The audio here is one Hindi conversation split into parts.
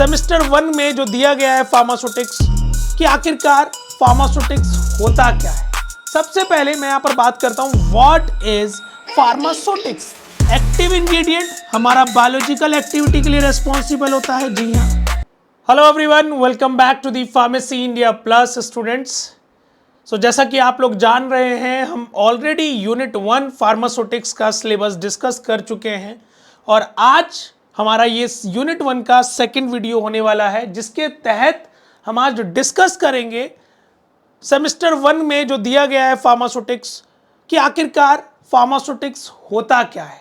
सेमेस्टर 1 में जो दिया गया है फार्मास्यूटिक्स कि आखिरकार फार्मास्यूटिक्स होता क्या है। सबसे पहले मैं यहां पर बात करता हूं what is pharmaceutics. Active ingredient हमारा बायोलॉजिकल एक्टिविटी के लिए रेस्पॉन्सिबल होता है। जी हाँ, hello everyone, welcome back to the pharmacy India plus students. So जैसा कि आप लोग जान रहे हैं, हम ऑलरेडी यूनिट 1 फार्मास्यूटिक्स का सिलेबस डिस्कस कर चुके हैं और आज हमारा ये यूनिट 1 का सेकंड वीडियो होने वाला है, जिसके तहत हम आज डिस्कस करेंगे सेमेस्टर 1 में जो दिया गया है फार्मास्यूटिक्स कि आखिरकार फार्मास्यूटिक्स होता क्या है,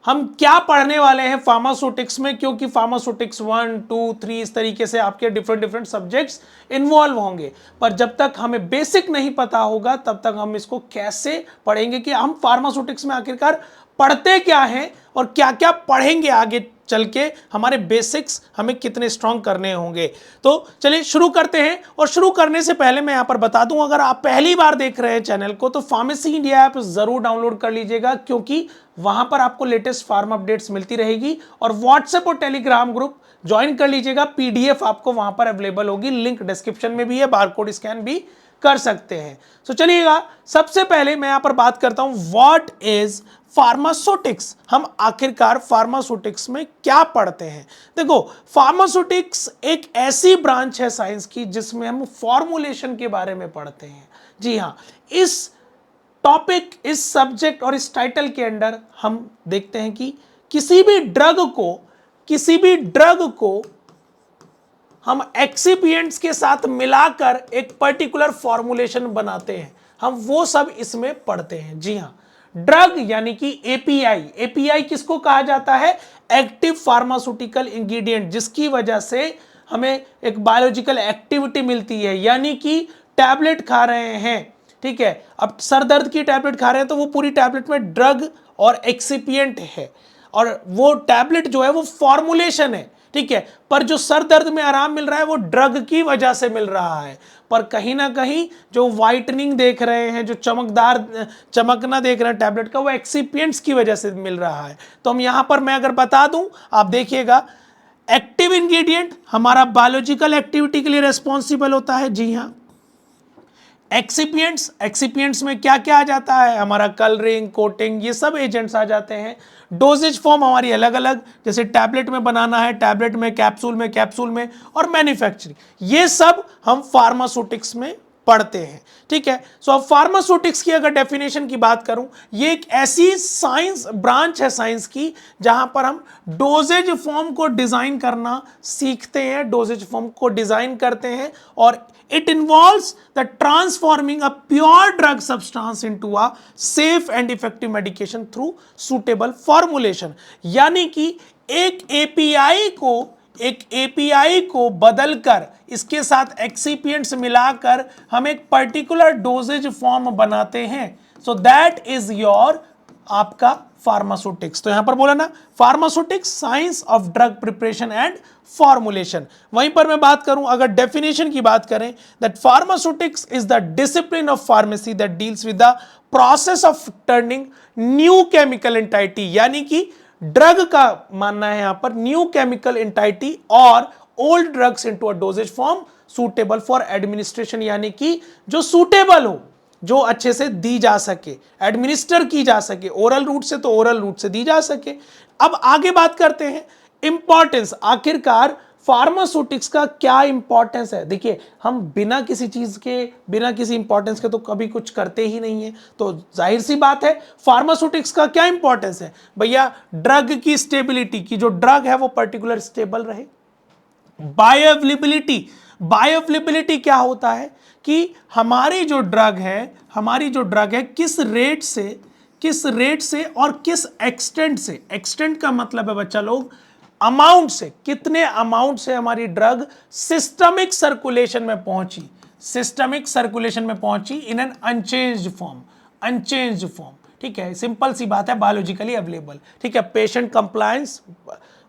हम क्या पढ़ने वाले हैं फार्मास्यूटिक्स में, क्योंकि फार्मास्यूटिक्स 1, 2, 3 इस तरीके से आपके डिफरेंट सब्जेक्ट्स इन्वॉल्व होंगे। पर जब तक हमें बेसिक नहीं पता होगा तब तक हम इसको कैसे पढ़ेंगे कि हम फार्मास्यूटिक्स में आखिरकार पढ़ते क्या हैं और क्या क्या पढ़ेंगे आगे चल के, हमारे बेसिक्स हमें कितने स्ट्रांग करने होंगे। तो चलिए शुरू करते हैं। और शुरू करने से पहले मैं यहां पर बता दूं, अगर आप पहली बार देख रहे हैं चैनल को तो फार्मेसी इंडिया ऐप जरूर डाउनलोड कर लीजिएगा, क्योंकि वहां पर आपको लेटेस्ट फार्म अपडेट्स मिलती रहेगी। और व्हाट्सएप और टेलीग्राम ग्रुप ज्वाइन कर लीजिएगा, पीडीएफ आपको वहां पर अवेलेबल होगी, लिंक डिस्क्रिप्शन में भी है, बारकोड स्कैन भी कर सकते हैं। तो चलिएगा, सबसे पहले मैं यहां पर बात करता हूं व्हाट इज फार्मास्यूटिक्स। हम आखिरकार फार्मास्यूटिक्स में क्या पढ़ते हैं। देखो, फार्मास्यूटिक्स एक ऐसी ब्रांच है साइंस की जिसमें हम फॉर्मुलेशन के बारे में पढ़ते हैं। जी हाँ, इस टॉपिक, इस सब्जेक्ट और इस टाइटल के अंदर हम देखते हैं कि किसी भी ड्रग को हम एक्सिपिएंट्स के साथ मिलाकर एक पर्टिकुलर फॉर्मुलेशन बनाते हैं, हम वो सब इसमें पढ़ते हैं। जी हाँ, ड्रग यानी कि एपीआई किसको कहा जाता है? एक्टिव फार्मास्यूटिकल इंग्रेडिएंट, जिसकी वजह से हमें एक बायोलॉजिकल एक्टिविटी मिलती है। यानी कि टैबलेट खा रहे हैं, ठीक है, अब सर दर्द की टैबलेट खा रहे हैं तो वो पूरी टैबलेट में ड्रग और एक्सिपिएंट है, और वो टैबलेट जो है वो फॉर्मुलेशन है, ठीक है। पर जो सर दर्द में आराम मिल रहा है वो ड्रग की वजह से मिल रहा है। पर कहीं ना कहीं जो वाइटनिंग देख रहे हैं, जो चमकना देख रहे हैं टैबलेट का, वो एक्सिपिएंट्स की वजह से मिल रहा है। तो हम यहां पर मैं अगर बता दूं, आप देखिएगा, एक्टिव इंग्रेडिएंट हमारा बायोलॉजिकल एक्टिविटी के लिए रेस्पॉन्सिबल होता है। जी हाँ, एक्सिपिएंट्स में क्या क्या आ जाता है? हमारा कलरिंग, कोटिंग, ये सब एजेंट्स आ जाते हैं। डोजेज फॉर्म हमारी अलग अलग, जैसे टैबलेट में बनाना है, टैबलेट में, कैप्सूल में, और मैन्युफैक्चरिंग, ये सब हम फार्मास्यूटिक्स में पढ़ते हैं, ठीक है। सो अब फार्मास्यूटिक्स की अगर डेफिनेशन की बात करूं, ये एक ऐसी साइंस ब्रांच है साइंस की जहां पर हम डोजेज फॉर्म को डिजाइन करना सीखते हैं, डोजेज फॉर्म को डिजाइन करते हैं, और it involves the transforming a pure drug substance into a safe and effective medication through suitable formulation। यानी कि एक एपीआई को बदलकर, इसके साथ एक्सिपिएंट्स मिलाकर हम एक पर्टिकुलर डोजेज फॉर्म बनाते हैं। सो दैट इज योर आपका फार्मास्यूटिक्स। तो यहां पर बोला ना, pharmaceutics science of drug preparation and formulation. वहीं पर मैं बात करूं, अगर डेफिनेशन की बात करें, that pharmaceutics is the discipline of pharmacy that deals with the process of turning new chemical entity. यानी कि ड्रग का मानना है यहां पर न्यू केमिकल एंटाइटी और old drugs into a doses form suitable for administration, यानी कि जो सूटेबल हो, जो अच्छे से दी जा सके, एडमिनिस्टर की जा सके, ओरल रूट से तो ओरल रूट से दी जा सके। अब आगे बात करते हैं इंपॉर्टेंस। आखिरकार फार्मास्यूटिक्स का क्या इंपॉर्टेंस है? देखिए, हम बिना किसी चीज के, बिना किसी इंपॉर्टेंस के तो कभी कुछ करते ही नहीं है। तो जाहिर सी बात है, फार्मास्यूटिक्स का क्या इंपॉर्टेंस है भैया? ड्रग की स्टेबिलिटी, की जो ड्रग है वो पर्टिकुलर स्टेबल रहे। बायोअवेलेबिलिटी क्या होता है कि हमारी जो ड्रग है किस रेट से और किस एक्सटेंट से, एक्सटेंट का मतलब है बच्चा लोग अमाउंट से, कितने अमाउंट से हमारी ड्रग सिस्टमिक सर्कुलेशन में पहुंची इन एन अनचेंज्ड फॉर्म, ठीक है। सिंपल सी बात है, बायोलॉजिकली अवेलेबल, ठीक है। पेशेंट कंप्लायंस,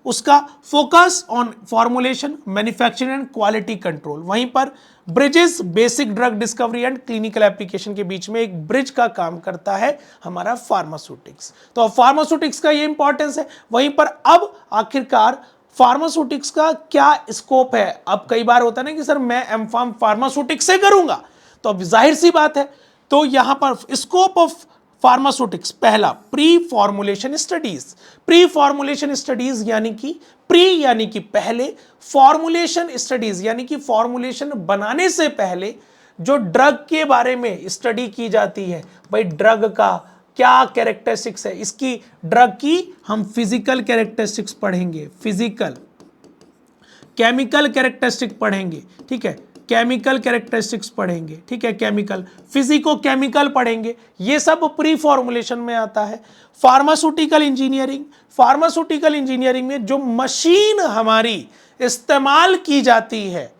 उसका focus on formulation, manufacturing and quality control. वहीं पर bridges basic drug discovery and clinical application के बीच में एक ब्रिज का काम करता है हमारा फार्मास्यूटिक्स। तो फार्मास्यूटिक्स का ये इंपॉर्टेंस है। वहीं पर अब आखिरकार फार्मास्यूटिक्स का क्या स्कोप है। अब कई बार होता है ना कि सर मैं एमफार्म फार्मास्यूटिक्स से करूंगा, तो अब जाहिर सी बात है, तो यहां पर स्कोप ऑफ फार्मास्यूटिक्स, पहला pre formulation studies. Pre formulation studies यानी कि पहले, फॉर्मुलेशन स्टडीज यानी कि फॉर्मुलेशन बनाने से पहले जो ड्रग के बारे में स्टडी की जाती है, भाई ड्रग का क्या कैरेक्टरिस्टिक्स है, इसकी ड्रग की हम फिजिकल कैरेक्टरिस्टिक्स पढ़ेंगे, फिजिकल, केमिकल कैरेक्टरिस्टिक पढ़ेंगे, ठीक है, केमिकल कैरेक्टरिस्टिक्स पढ़ेंगे, ठीक है, केमिकल, फिजिको केमिकल पढ़ेंगे, ये सब प्री फॉर्मुलेशन में आता है। फार्मास्यूटिकल इंजीनियरिंग, फार्मास्यूटिकल इंजीनियरिंग में जो मशीन हमारी इस्तेमाल की जाती है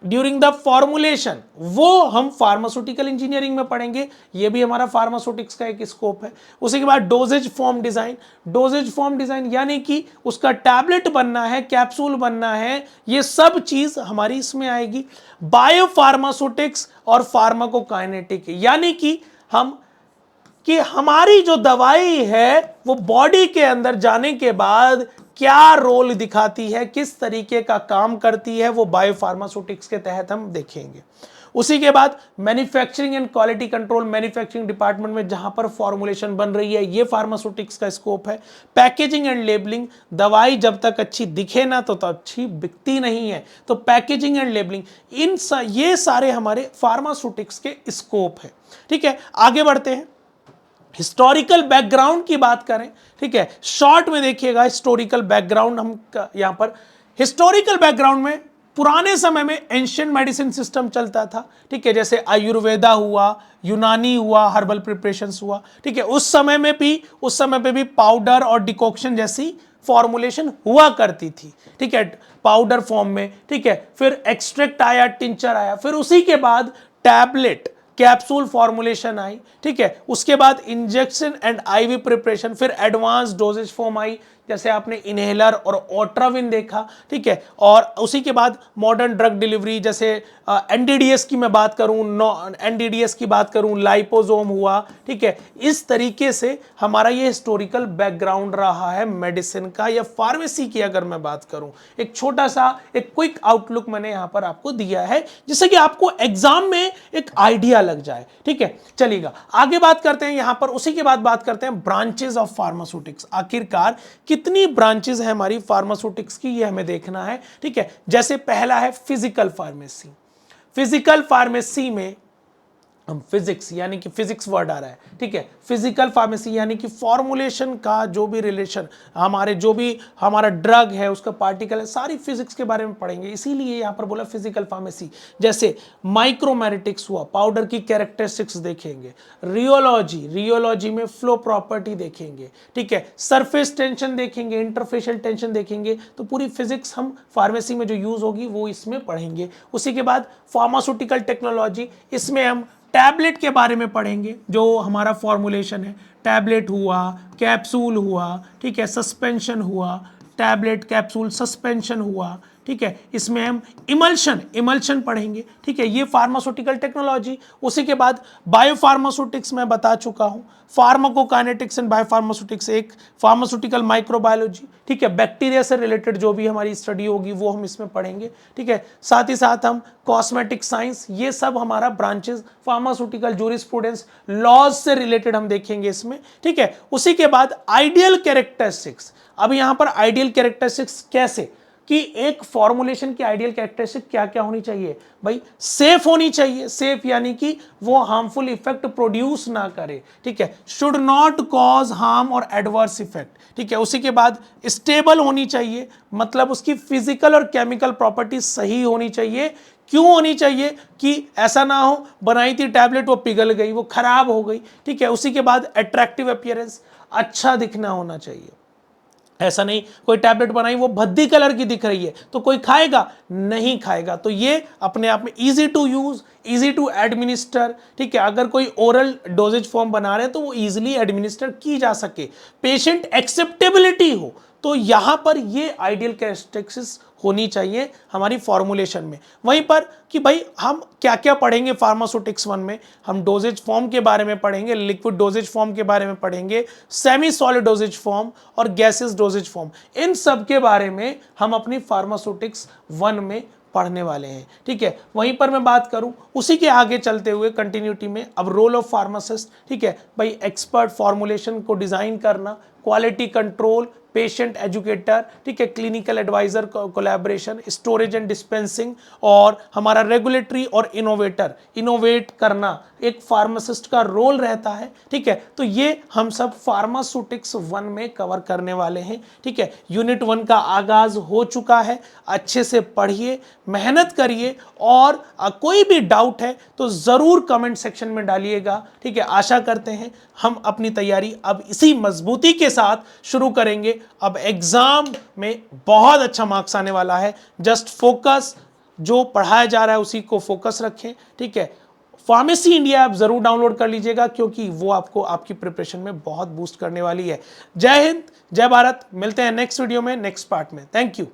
ड्यूरिंग द फॉर्मुलेशन, वो हम फार्मास्यूटिकल इंजीनियरिंग में पढ़ेंगे, ये भी हमारा फार्मास्यूटिक्स का एक स्कोप है। उसी के बाद doses form design, doses form design यानी कि उसका टैबलेट बनना है, कैप्सूल बनना है, ये सब चीज हमारी इसमें आएगी। बायो फार्मास्यूटिक्स और फार्माकोकाइनेटिक यानी कि हमारी जो दवाई है वो बॉडी के अंदर जाने के बाद क्या रोल दिखाती है, किस तरीके का काम करती है, वो बायोफार्मास्यूटिक्स के तहत हम देखेंगे। उसी के बाद manufacturing and quality control, manufacturing department में जहां पर फॉर्मुलेशन बन रही है, ये फार्मास्यूटिक्स का स्कोप है। पैकेजिंग एंड लेबलिंग, दवाई जब तक अच्छी दिखे ना तो अच्छी बिकती नहीं है, तो पैकेजिंग एंड लेबलिंग, ये सारे हमारे फार्मास्यूटिक्स के स्कोप है। ठीक है, आगे बढ़ते हैं। हिस्टोरिकल बैकग्राउंड की बात करें, ठीक है, शॉर्ट में देखिएगा हिस्टोरिकल बैकग्राउंड। हम यहां पर हिस्टोरिकल बैकग्राउंड में पुराने समय में एंशिएंट मेडिसिन सिस्टम चलता था, ठीक है, जैसे आयुर्वेदा हुआ, यूनानी हुआ, हर्बल प्रिपरेशंस हुआ, ठीक है, उस समय पे भी पाउडर और डिकॉक्शन जैसी फॉर्मुलेशन हुआ करती थी, ठीक है, पाउडर फॉर्म में, ठीक है, फिर एक्सट्रैक्ट आया, टिंचर आया, फिर उसी के बाद टैबलेट, कैप्सूल फॉर्मुलेशन आई, ठीक है, उसके बाद इंजेक्शन एंड आईवी प्रिपरेशन, फिर एडवांस डोजेज फॉर्म आई, जैसे आपने इनहेलर और ओट्राविन देखा, ठीक है, और उसी के बाद मॉडर्न ड्रग डिलीवरी, जैसे एनडीडीएस की मैं बात करूं, एनडीडीएस की बात करूं, लाइपोसोम हुआ, ठीक है, इस तरीके से हमारा ये हिस्टोरिकल बैकग्राउंड रहा है मेडिसिन का या फार्मेसी की। अगर मैं बात करूं, एक छोटा सा एक क्विक आउटलुक मैंने यहां पर आपको दिया है, जिससे कि आपको एग्जाम में एक आइडिया लग जाए, ठीक है। चलिएगा आगे बात करते हैं, यहां पर उसी के बाद बात करते हैं ब्रांचेस ऑफ फार्मास्यूटिक्स। आखिरकार कितनी ब्रांचेस है हमारी फार्मास्यूटिक्स की, ये हमें देखना है, ठीक है। जैसे पहला है फिजिकल फार्मेसी। फिजिकल फार्मेसी में हम फिजिक्स यानी कि फिजिक्स वर्ड आ रहा है, ठीक है, फिजिकल फार्मेसी यानी कि फॉर्मुलेशन का जो भी रिलेशन, जो भी हमारा ड्रग है उसका पार्टिकल है, सारी फिजिक्स के बारे में पढ़ेंगे, इसीलिए यहां पर बोला फिजिकल फार्मेसी। जैसे माइक्रोमेरिटिक्स हुआ, पाउडर की कैरेक्टरिस्टिक्स देखेंगे, रियोलॉजी में फ्लो प्रॉपर्टी देखेंगे, ठीक है, सरफेस टेंशन देखेंगे, इंटरफेशियल टेंशन देखेंगे, तो पूरी फिजिक्स हम फार्मेसी में जो यूज होगी वो इसमें पढ़ेंगे। उसी के बाद फार्मास्यूटिकल टेक्नोलॉजी, इसमें हम टैबलेट के बारे में पढ़ेंगे, जो हमारा फॉर्मुलेशन है, टैबलेट हुआ, कैप्सूल हुआ, ठीक है, सस्पेंशन हुआ, टैबलेट कैप्सूल सस्पेंशन हुआ, ठीक है, इसमें हम इमल्शन पढ़ेंगे, ठीक है, ये फार्मास्यूटिकल टेक्नोलॉजी। उसी के बाद बायोफार्मास्यूटिक्स में बता चुका हूं, फार्माकोकाइनेटिक्स एंड बायोफार्मास्यूटिक्स एक फार्मास्यूटिकल माइक्रोबायोलॉजी, ठीक है, बैक्टीरिया से रिलेटेड जो भी हमारी स्टडी होगी वो हम इसमें पढ़ेंगे, ठीक है। साथ ही साथ हम कॉस्मेटिक साइंस, ये सब हमारा ब्रांचेस, फार्मास्यूटिकल जूरिस्प्रूडेंस, लॉज से रिलेटेड हम देखेंगे इसमें, ठीक है। उसी के बाद आइडियल कैरेक्टरिस्टिक्स। अब यहां पर आइडियल कैरेक्टरिस्टिक्स कैसे, कि एक फॉर्मुलेशन की आइडियल कैरेक्टरिस्टिक क्या क्या होनी चाहिए, भाई सेफ होनी चाहिए, सेफ यानी कि वो हार्मफुल इफेक्ट प्रोड्यूस ना करे, ठीक है, शुड नॉट कॉज हार्म और एडवर्स इफेक्ट, ठीक है। उसी के बाद स्टेबल होनी चाहिए, मतलब उसकी फिजिकल और केमिकल प्रॉपर्टी सही होनी चाहिए। क्यों होनी चाहिए, कि ऐसा ना हो बनाई थी टैबलेट वो पिघल गई, वो खराब हो गई, ठीक है। उसी के बाद अट्रैक्टिव अपीयरेंस, अच्छा दिखना होना चाहिए, ऐसा नहीं कोई टैबलेट बनाई वो भद्दी कलर की दिख रही है तो कोई खाएगा नहीं खाएगा। तो ये अपने आप में easy to use, easy to administer, ठीक है, अगर कोई ओरल डोजेज फॉर्म बना रहे हैं तो वो इजीली एडमिनिस्टर की जा सके। पेशेंट एक्सेप्टेबिलिटी हो, तो यहाँ पर ये आइडियल कैरेक्टरिस्टिक्स होनी चाहिए हमारी फॉर्मुलेशन में। वहीं पर कि भाई हम क्या क्या पढ़ेंगे फार्मास्यूटिक्स 1 में, हम डोजेज फॉर्म के बारे में पढ़ेंगे, लिक्विड डोजेज फॉर्म के बारे में पढ़ेंगे, सेमी सॉलिड डोजेज फॉर्म और गैसेस डोजेज फॉर्म, इन सब के बारे में हम अपनी फार्मास्यूटिक्स 1 में पढ़ने वाले हैं। ठीक है, वहीं पर मैं बात करूं उसी के आगे चलते हुए कंटिन्यूटी में, अब रोल ऑफ फार्मासिस्ट, ठीक है भाई, एक्सपर्ट फॉर्मुलेशन को डिजाइन करना, क्वालिटी कंट्रोल, पेशेंट एजुकेटर, ठीक है, clinical adviser collaboration, storage and dispensing, और हमारा रेगुलेटरी और इनोवेटर, इनोवेट करना एक फार्मासिस्ट का रोल रहता है। ठीक है, तो ये हम सब फार्मास्यूटिक्स 1 में कवर करने वाले हैं। ठीक है, यूनिट 1 का आगाज हो चुका है, अच्छे से पढ़िए, मेहनत करिए, और कोई भी डाउट है तो जरूर कमेंट सेक्शन में डालिएगा। ठीक है, आशा करते हैं हम अपनी तैयारी अब इसी मजबूती के साथ शुरू करेंगे। अब एग्जाम में बहुत अच्छा मार्क्स आने वाला है, जस्ट फोकस, जो पढ़ाया जा रहा है उसी को फोकस रखें। ठीक है, फार्मेसी इंडिया ऐप जरूर डाउनलोड कर लीजिएगा, क्योंकि वो आपको आपकी प्रिपरेशन में बहुत बूस्ट करने वाली है। जय हिंद, जय भारत, मिलते हैं नेक्स्ट वीडियो में, नेक्स्ट पार्ट में। Thank you.